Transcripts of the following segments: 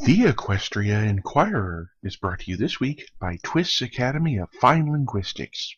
The Equestria Inquirer is brought to you this week by Twist's Academy of Fine Linguistics.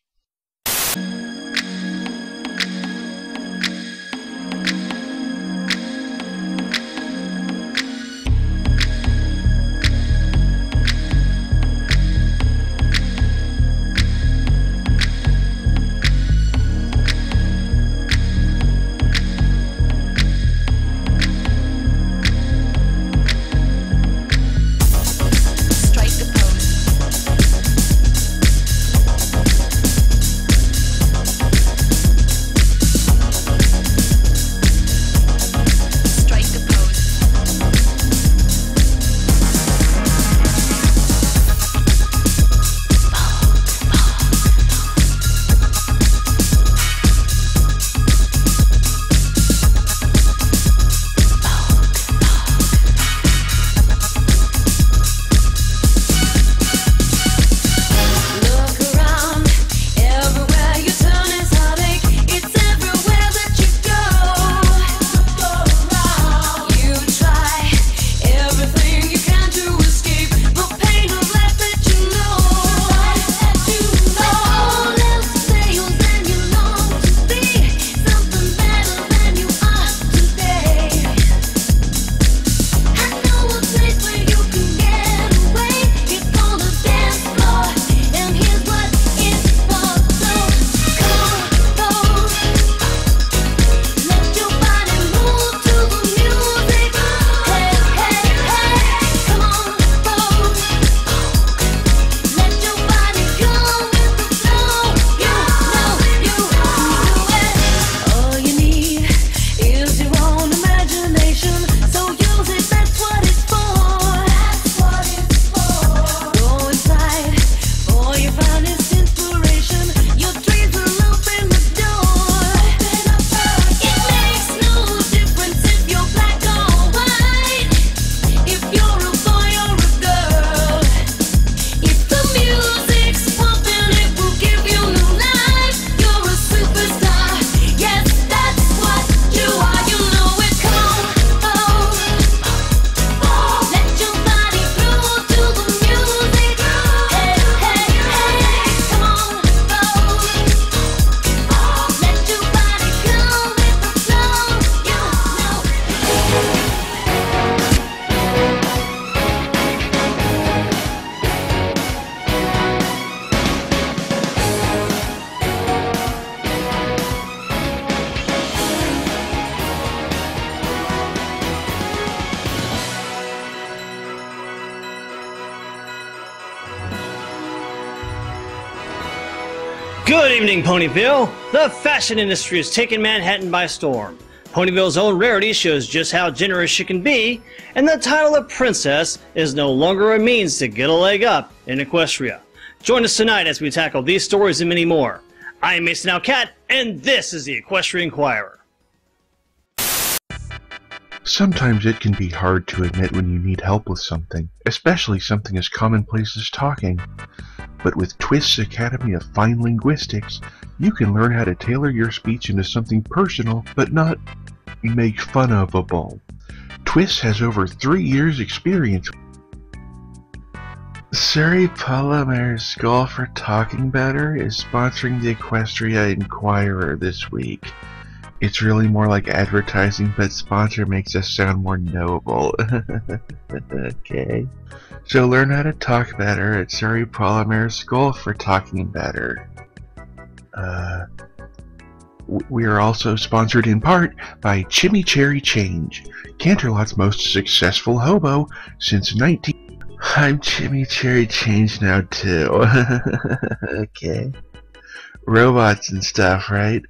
Good evening, Ponyville! The fashion industry has taken Manhattan by storm. Ponyville's own Rarity shows just how generous she can be, and the title of princess is no longer a means to get a leg up in Equestria. Join us tonight as we tackle these stories and many more. I am Mason Cat, and this is the Equestria Inquirer. Sometimes it can be hard to admit when you need help with something, especially something as commonplace as talking. But with Twist's Academy of Fine Linguistics, you can learn how to tailor your speech into something personal, but not make fun of-able. Twist has over 3 years' experience. Surrey Polymer's School for Talking Better is sponsoring the Equestria Inquirer this week. It's really more like advertising, but sponsor makes us sound more knowable. Okay. So learn how to talk better at Surrey Polymer's School for Talking Better. We are also sponsored in part by Chimichurri Change, Canterlot's most successful hobo since 19... I'm Chimichurri Change now too. Okay. Robots and stuff, right?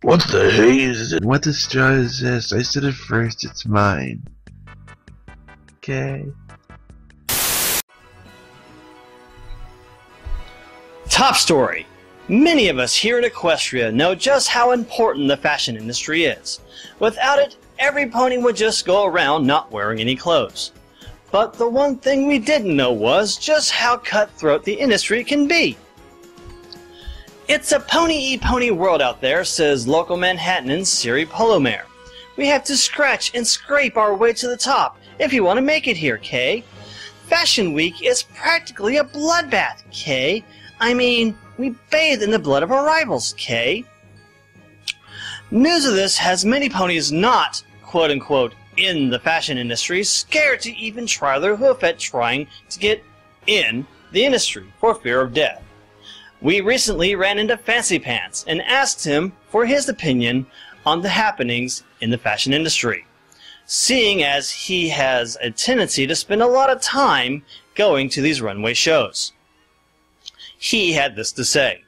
What the haze? What the straw is this? I said it first, it's mine. Okay. Top story. Many of us here at Equestria know just how important the fashion industry is. Without it, every pony would just go around not wearing any clothes. But the one thing we didn't know was just how cutthroat the industry can be. It's a pony-e-pony world out there, says local Manhattan Surrey Polymer. We have to scratch and scrape our way to the top if you want to make it here, Kay. Fashion Week is practically a bloodbath, Kay. I mean, we bathe in the blood of our rivals, Kay. News of this has many ponies not, quote-unquote, in the fashion industry scared to even try their hoof at trying to get in the industry for fear of death. We recently ran into Fancy Pants and asked him for his opinion on the happenings in the fashion industry, seeing as he has a tendency to spend a lot of time going to these runway shows. He had this to say.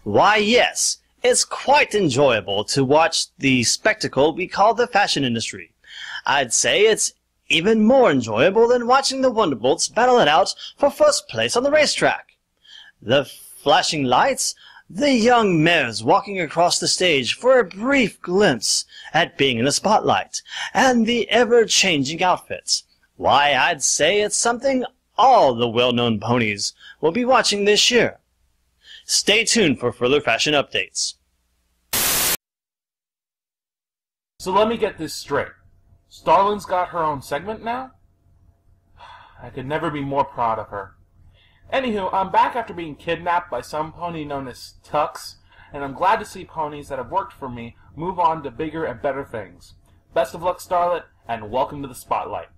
Why, yes, it's quite enjoyable to watch the spectacle we call the fashion industry. I'd say it's even more enjoyable than watching the Wonderbolts battle it out for first place on the racetrack. The flashing lights, the young mares walking across the stage for a brief glimpse at being in the spotlight, and the ever-changing outfits. Why, I'd say it's something all the well-known ponies will be watching this year. Stay tuned for further fashion updates. So let me get this straight. Starlin's got her own segment now? I could never be more proud of her. Anywho, I'm back after being kidnapped by some pony known as Tux, and I'm glad to see ponies that have worked for me move on to bigger and better things. Best of luck, Starlet, and welcome to the spotlight.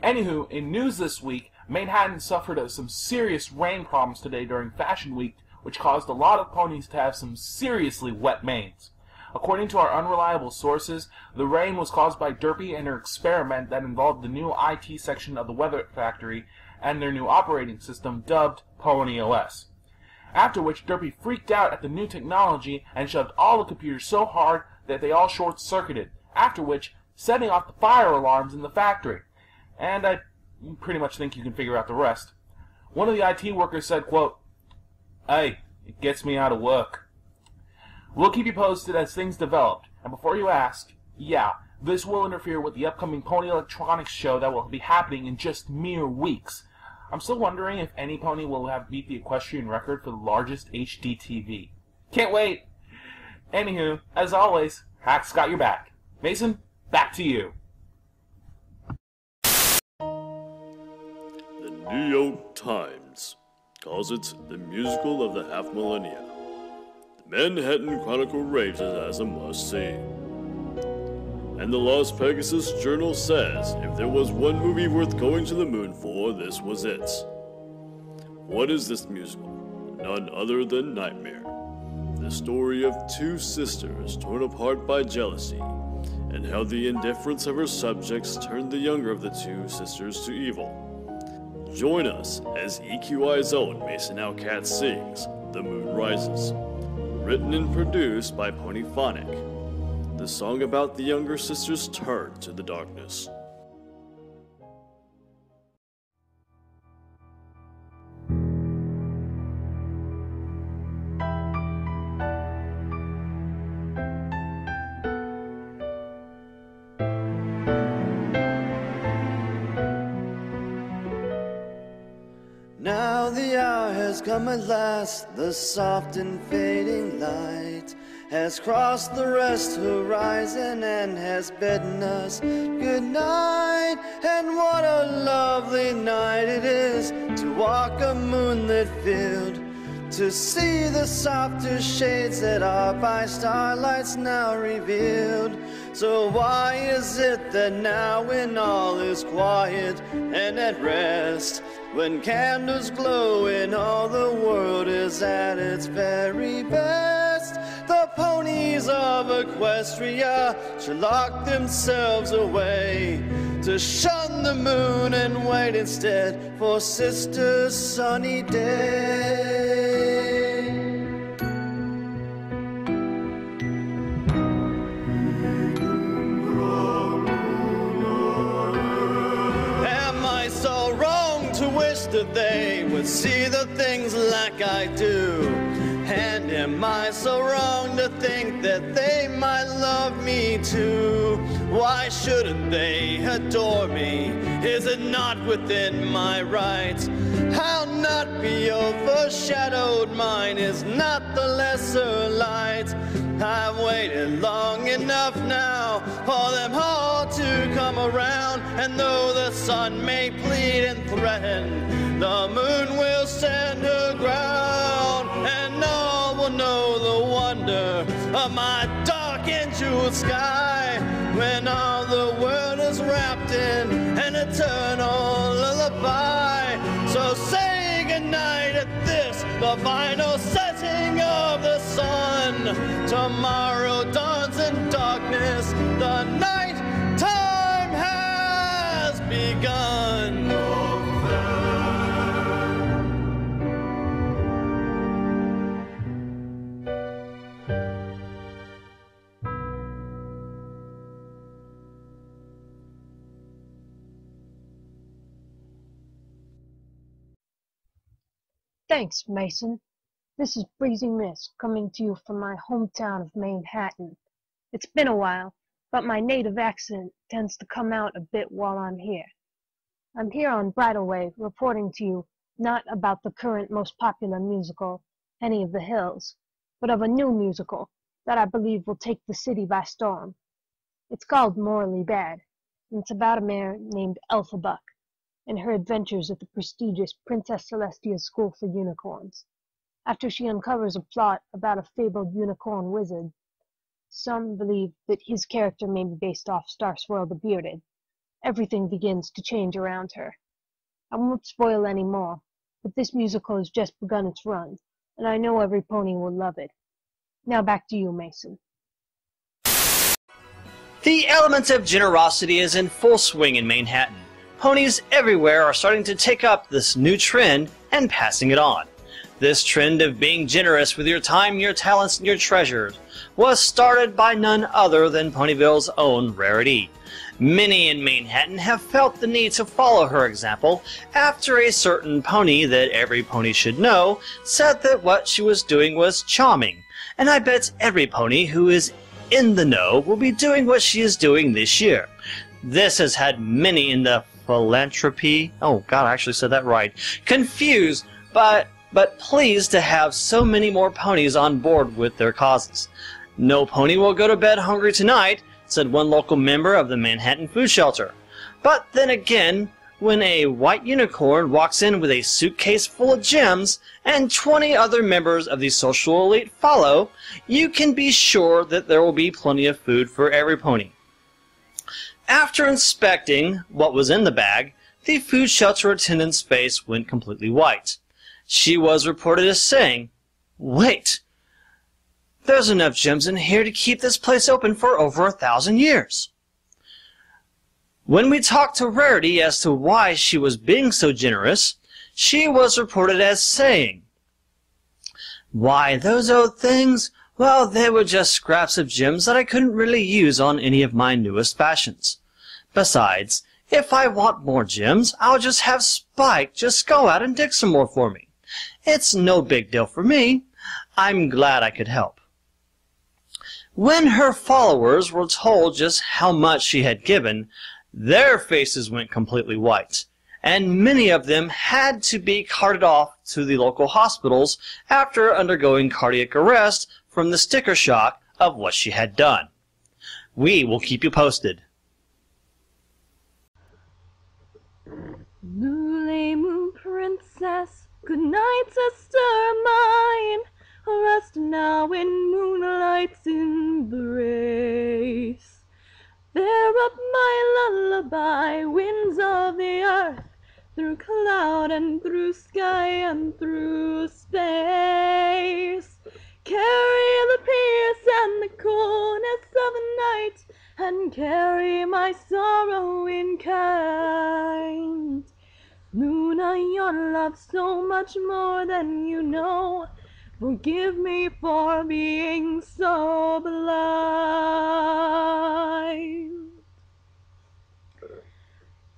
Anywho, in news this week, Manhattan suffered some serious rain problems today during Fashion Week, which caused a lot of ponies to have some seriously wet manes. According to our unreliable sources, the rain was caused by Derpy and her experiment that involved the new IT section of the Weather Factory and their new operating system dubbed Pony OS. After which, Derpy freaked out at the new technology and shoved all the computers so hard that they all short-circuited, after which, setting off the fire alarms in the factory. And I pretty much think you can figure out the rest. One of the IT workers said, quote, "Hey, it gets me out of work." We'll keep you posted as things develop, and before you ask, yeah, this will interfere with the upcoming Pony Electronics show that will be happening in just mere weeks. I'm still wondering if any pony will have beat the equestrian record for the largest HD TV. Can't wait! Anywho, as always, Hack's got your back. Mason, back to you. The New York Times calls it the musical of the half millennia. The Manhattan Chronicle rates it as a must-see. And the Las Pegasus Journal says if there was one movie worth going to the moon for, this was it. What is this musical? None other than Nightmare. The story of two sisters torn apart by jealousy, and how the indifference of her subjects turned the younger of the two sisters to evil. Join us as EQI's own Mason Outcat sings The Moon Rises. Written and produced by Ponyphonic, the song about the younger sister's turn to the darkness. Now the hour has come at last, the soft and fading light has crossed the west horizon and has bidden us good night. And what a lovely night it is to walk a moonlit field, to see the softer shades that are by starlights now revealed. So why is it that now when all is quiet and at rest, when candles glow and all the world is at its very best, the ponies of Equestria should lock themselves away to shun the moon and wait instead for Sister's sunny day? That they would see the things like I do, and am I so wrong to think that they might love me too? Why shouldn't they adore me? Is it not within my rights? I'll not be overshadowed, mine is not the lesser light. I've waited long enough now for them all to come around. And though the sun may plead and threaten, the moon will stand her ground. And all will know the wonder of my dark and jeweled sky, when all the world is wrapped in an eternal lullaby. So say goodnight at this, the final setting of the sun. Tomorrow dawns in darkness, the night time has begun. Thanks, Mason. This is Breezy Mist, coming to you from my hometown of Manhattan. It's been a while, but my native accent tends to come out a bit while I'm here. I'm here on Bridleway, reporting to you not about the current most popular musical, Any of the Hills, but of a new musical that I believe will take the city by storm. It's called Morally Bad, and it's about a mare named Elphabuck and her adventures at the prestigious Princess Celestia's School for Unicorns. After she uncovers a plot about a fabled unicorn wizard, some believe that his character may be based off Starswirl the Bearded. Everything begins to change around her. I won't spoil any more, but this musical has just begun its run, and I know every pony will love it. Now back to you, Mason. The element of generosity is in full swing in Manhattan. Ponies everywhere are starting to take up this new trend and passing it on. This trend of being generous with your time, your talents, and your treasures was started by none other than Ponyville's own Rarity. Many in Manhattan have felt the need to follow her example after a certain pony that every pony should know said that what she was doing was charming, and I bet every pony who is in the know will be doing what she is doing this year. This has had many in the philanthropy, oh god, I actually said that right, confused, but pleased to have so many more ponies on board with their causes. No pony will go to bed hungry tonight, said one local member of the Manhattan food shelter. But then again, when a white unicorn walks in with a suitcase full of gems and 20 other members of the social elite follow, you can be sure that there will be plenty of food for every pony. After inspecting what was in the bag, the food shelter attendant's face went completely white. She was reported as saying, "Wait, there's enough gems in here to keep this place open for over 1,000 years. When we talked to Rarity as to why she was being so generous, she was reported as saying, "Why, those old things? Well, they were just scraps of gems that I couldn't really use on any of my newest fashions. Besides, if I want more gems, I'll just have Spike just go out and dig some more for me. It's no big deal for me. I'm glad I could help." When her followers were told just how much she had given, their faces went completely white, and many of them had to be carted off to the local hospitals after undergoing cardiac arrest from the sticker shock of what she had done. We will keep you posted. Lule Moon Princess, good night, sister mine. Rest now in moonlight's embrace. Bear up my lullaby, winds of the earth, through cloud and through sky and through space. Carry the peace and the coolness of the night, and carry my sorrow in kind. Luna, your love so much more than you know. Forgive me for being so blind.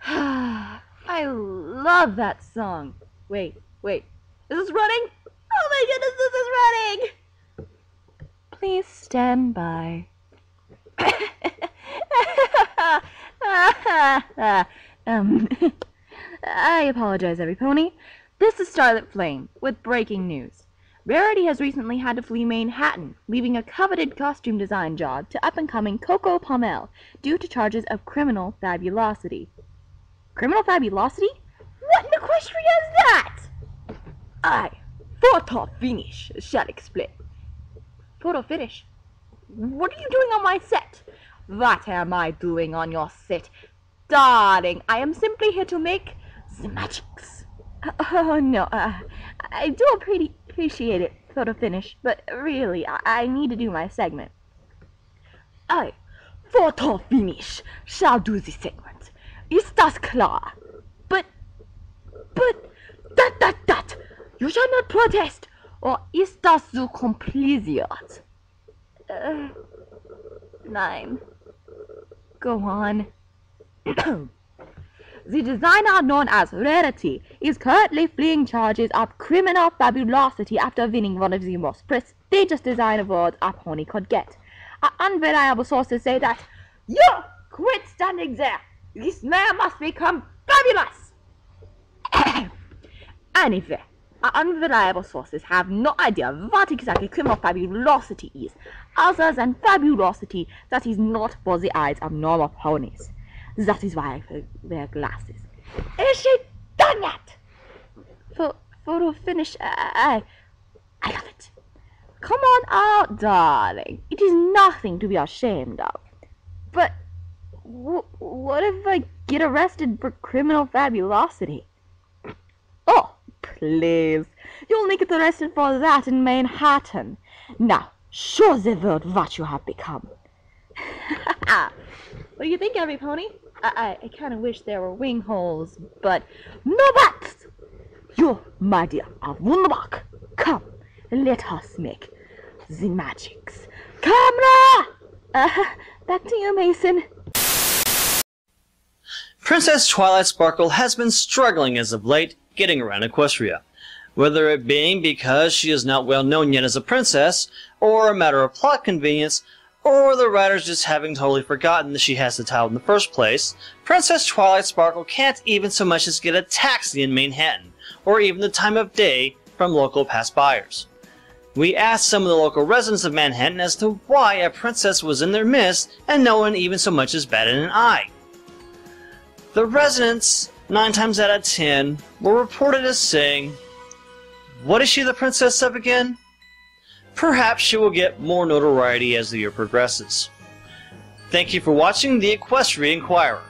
I love that song. Wait, is this running? Oh my goodness, this is running! Please stand by. I apologize, every pony. This is Starlit Flame with breaking news. Rarity has recently had to flee Manhattan, leaving a coveted costume design job to up-and-coming Coco Pommel due to charges of criminal fabulosity. Criminal fabulosity? What in Equestria is that? I, photo finish, shall explain. Photo finish? What are you doing on my set? What am I doing on your set? Darling, I am simply here to make the magics. Oh, no, I do appreciate it, photo finish, but really, I need to do my segment. I, photo finish, shall do the segment. Is das klar? But, that, you shall not protest, or ist das so kompliziert? Nein. Go on. The designer known as Rarity is currently fleeing charges of criminal fabulosity after winning one of the most prestigious design awards a pony could get. Unreliable sources say that, "You quit standing there! This man must become fabulous!" Anyway, unreliable sources have no idea what exactly criminal fabulosity is, other than fabulosity that is not for the eyes of normal ponies. That is why I wear glasses. Is she done yet? Photo finish. I love it. Come on out, darling. It is nothing to be ashamed of. But what if I get arrested for criminal fabulosity? Oh, please. You'll only get arrested for that in Manhattan. Now, show the world what you have become. What do you think, Every Pony? I kind of wish there were wing holes, but no buts! You, my dear, are wunderbar. Come, let us make the magics. Camera! Back to you, Mason. Princess Twilight Sparkle has been struggling as of late getting around Equestria. Whether it being because she is not well known yet as a princess, or a matter of plot convenience, or the writers just having totally forgotten that she has the title in the first place, Princess Twilight Sparkle can't even so much as get a taxi in Manhattan, or even the time of day from local pass-byers. We asked some of the local residents of Manhattan as to why a princess was in their midst and no one even so much as batted an eye. The residents, 9 times out of 10, were reported as saying, "What is she the princess of again?" Perhaps she will get more notoriety as the year progresses. Thank you for watching the Equestria Inquirer.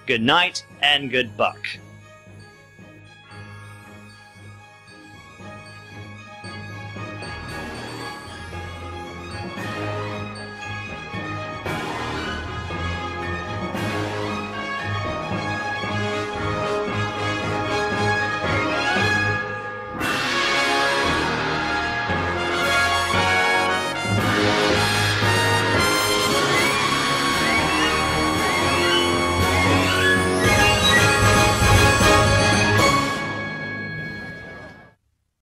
Good night and good buck.